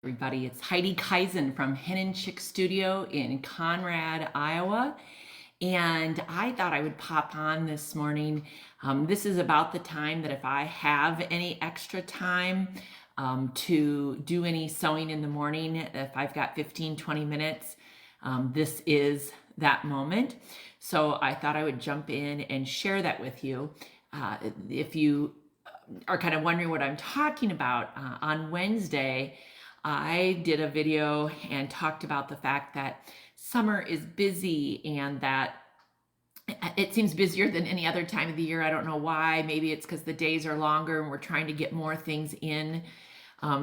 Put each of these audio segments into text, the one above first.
Everybody, it's Heidi Kaisand from Hen Chicks Studio in Conrad, Iowa. And I thought I would pop on this morning. This is about the time that if I have any extra time to do any sewing in the morning, if I've got 15-20 minutes, this is that moment. So I thought I would jump in and share that with you. If you are kind of wondering what I'm talking about, on Wednesday, I did a video and talked about the fact that summer is busy and that it seems busier than any other time of the year. I don't know why. Maybe it's because the days are longer and we're trying to get more things in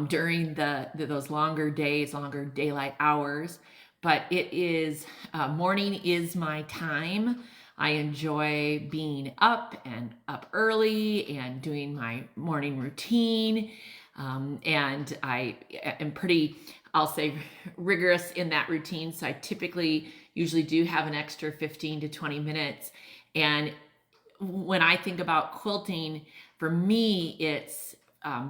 during those longer days, longer daylight hours. But it is, morning is my time. I enjoy being up and up early and doing my morning routine. And I am pretty, I'll say, rigorous in that routine. So I typically usually do have an extra 15 to 20 minutes. And when I think about quilting, for me, it's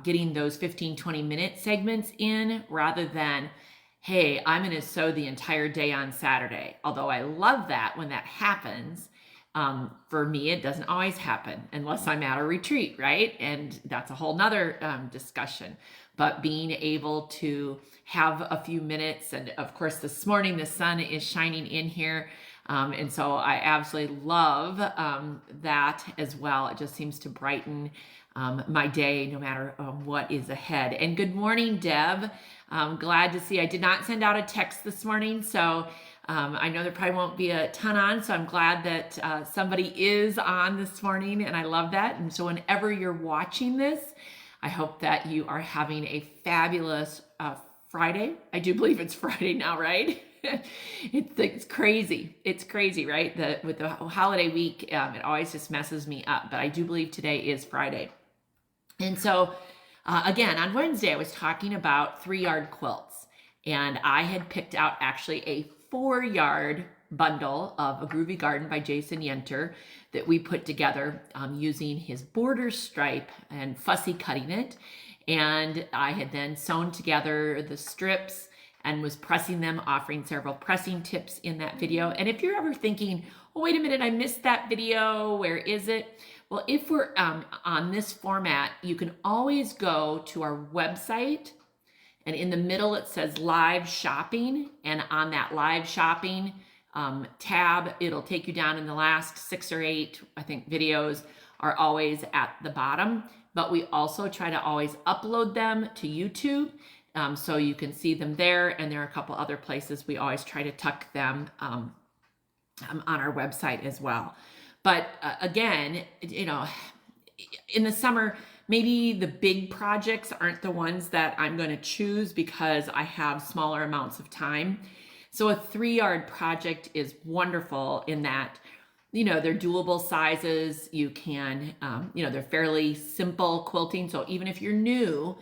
getting those 15-20 minute segments in rather than, hey, I'm going to sew the entire day on Saturday. Although I love that when that happens. For me, it doesn't always happen unless I'm at a retreat, right? And that's a whole nother discussion. But being able to have a few minutes, and of course, this morning the sun is shining in here. And so I absolutely love that as well. It just seems to brighten my day no matter what is ahead. And good morning, Deb. I'm glad to see. I did not send out a text this morning, so I know there probably won't be a ton on, so I'm glad that somebody is on this morning, and I love that. And so whenever you're watching this, I hope that you are having a fabulous Friday. I do believe it's Friday now, right? It's crazy. It's crazy, right? With the holiday week, it always just messes me up, but I do believe today is Friday. And so again, on Wednesday, I was talking about 3-yard quilts, and I had picked out actually a 4-yard bundle of A Groovy Garden by Jason Yenter that we put together using his border stripe and fussy cutting it. And I had then sewn together the strips and was pressing them, offering several pressing tips in that video. And if you're ever thinking, oh, wait a minute, I missed that video, where is it? Well, if we're on this format, you can always go to our website, and in the middle it says live shopping, and on that live shopping tab, it'll take you down, in the last 6 or 8, I think, videos are always at the bottom. But we also try to always upload them to YouTube, so you can see them there, and there are a couple other places we always try to tuck them on our website as well. But again, you know, in the summer, maybe the big projects aren't the ones that I'm going to choose because I have smaller amounts of time. So a 3-yard project is wonderful in that, you know, they're doable sizes. You can, you know, they're fairly simple quilting. So even if you're new,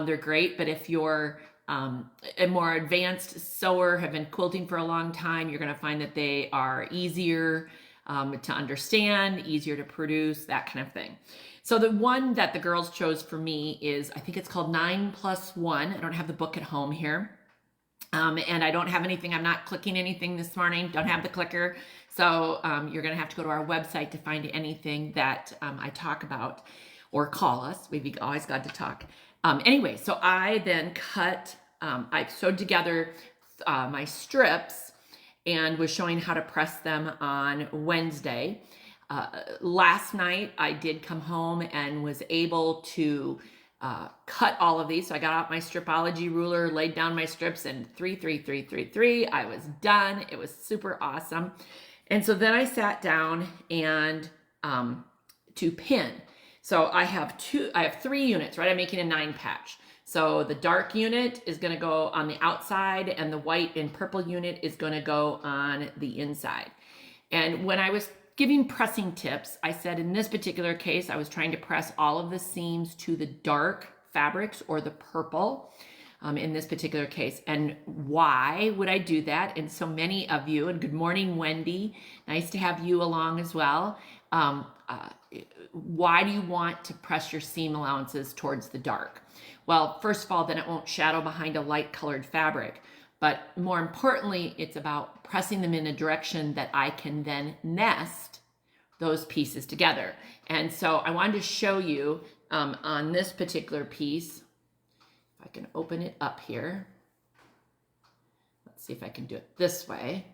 they're great. But if you're a more advanced sewer, have been quilting for a long time, you're going to find that they are easier to understand, easier to produce, that kind of thing. So the one that the girls chose for me is, I think it's called 9+1. I don't have the book at home here. And I don't have anything, I'm not clicking anything this morning, don't have the clicker. So you're gonna have to go to our website to find anything that I talk about, or call us. We've always got to talk. Anyway, so I then cut, I sewed together my strips and was showing how to press them on Wednesday. Last night, I did come home and was able to cut all of these. So I got out my stripology ruler, laid down my strips, and 3, 3, 3, 3, 3. I was done. It was super awesome. And so then I sat down and to pin. So I have 3 units, right? I'm making a 9-patch. So the dark unit is going to go on the outside, and the white and purple unit is going to go on the inside. And when I was giving pressing tips, I said in this particular case, I was trying to press all of the seams to the dark fabrics or the purple in this particular case. And why would I do that? And so many of you, and good morning, Wendy, nice to have you along as well. why do you want to press your seam allowances towards the dark? Well, first of all, then it won't shadow behind a light colored fabric. But more importantly, it's about pressing them in a direction that I can then nest those pieces together. And so I wanted to show you on this particular piece, if I can open it up here. Let's see if I can do it this way.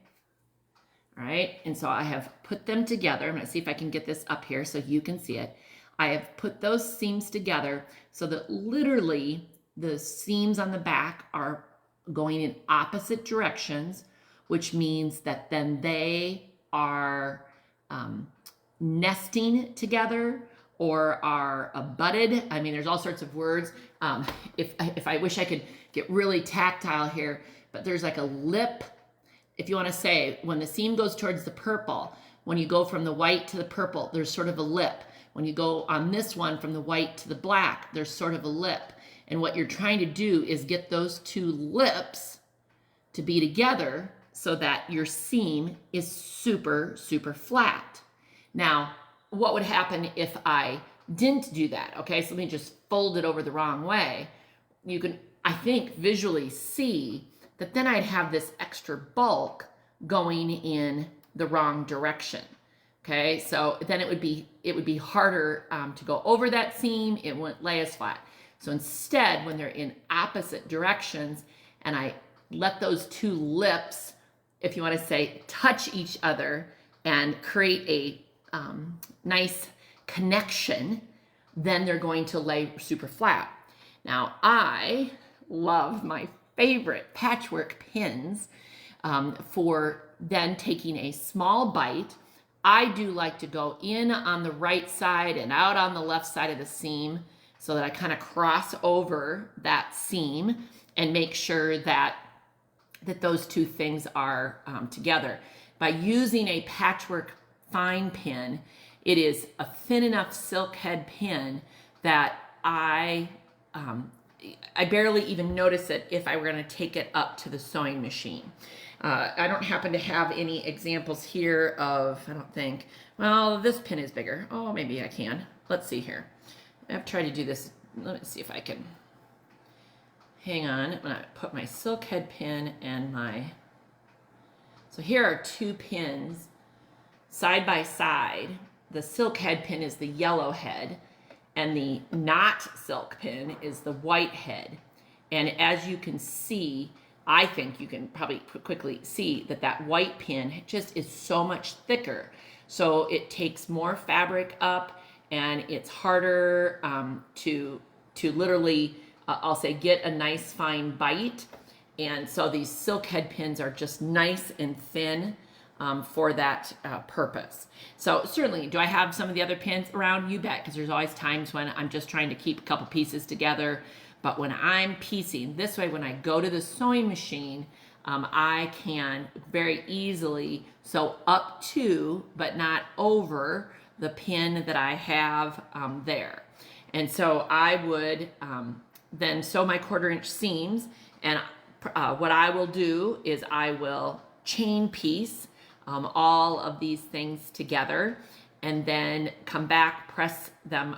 All right, and so I have put them together. I'm gonna see if I can get this up here so you can see it. I have put those seams together so that literally the seams on the back are going in opposite directions, which means that then they are nesting together or are abutted. I mean, there's all sorts of words. If I wish I could get really tactile here, but there's like a lip. If you want to say, when the seam goes towards the purple, when you go from the white to the purple, there's sort of a lip. When you go on this one from the white to the black, there's sort of a lip. And what you're trying to do is get those two lips to be together so that your seam is super, super flat. Now, what would happen if I didn't do that? Okay, so let me just fold it over the wrong way. You can, I think, visually see that then I'd have this extra bulk going in the wrong direction. Okay, so then it would be harder to go over that seam. It wouldn't lay as flat. So instead, when they're in opposite directions and I let those two lips, if you want to say, touch each other and create a nice connection, then they're going to lay super flat. Now, I love my favorite patchwork pins for then taking a small bite. I do like to go in on the right side and out on the left side of the seam so that I kind of cross over that seam and make sure that those two things are together. By using a patchwork fine pin, it is a thin enough silk head pin that I barely even notice it if I were going to take it up to the sewing machine. I don't happen to have any examples here of, I don't think, well, this pin is bigger. Oh, maybe I can. Let's see here. I've tried to do this. Let me see if I can. Hang on. I'm going to put my silk head pin and my, so here are two pins side by side. The silk head pin is the yellow head, and the not silk pin is the white head. And as you can see, I think you can probably quickly see that that white pin just is so much thicker. So it takes more fabric up, and it's harder to literally, I'll say, get a nice fine bite. And so these silk head pins are just nice and thin for that purpose. So certainly, do I have some of the other pins around? You bet, because there's always times when I'm just trying to keep a couple pieces together. But when I'm piecing this way, when I go to the sewing machine, I can very easily sew up to, but not over, the pin that I have there. And so I would then sew my 1/4 inch seams, and what I will do is I will chain piece all of these things together, and then come back, press them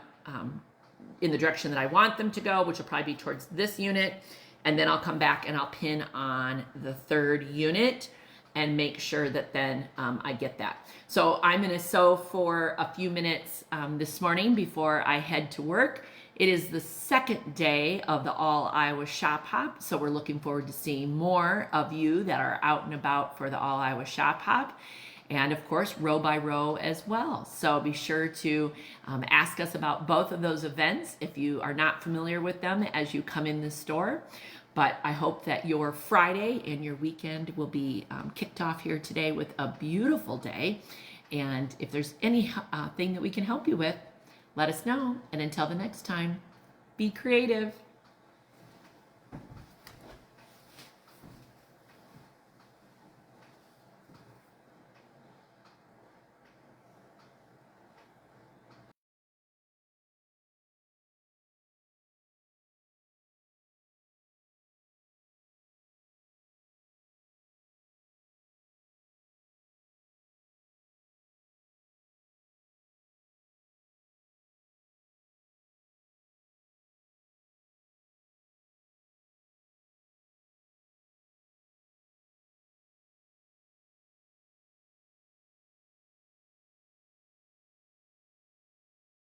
in the direction that I want them to go, which will probably be towards this unit, and then I'll come back and I'll pin on the 3rd unit and make sure that then I get that. So I'm going to sew for a few minutes this morning before I head to work. It is the 2nd day of the All Iowa Shop Hop, so we're looking forward to seeing more of you that are out and about for the All Iowa Shop Hop, and of course row by row as well. So be sure to ask us about both of those events if you are not familiar with them as you come in the store. But I hope that your Friday and your weekend will be kicked off here today with a beautiful day. And if there's any thing that we can help you with, let us know. And until the next time, be creative.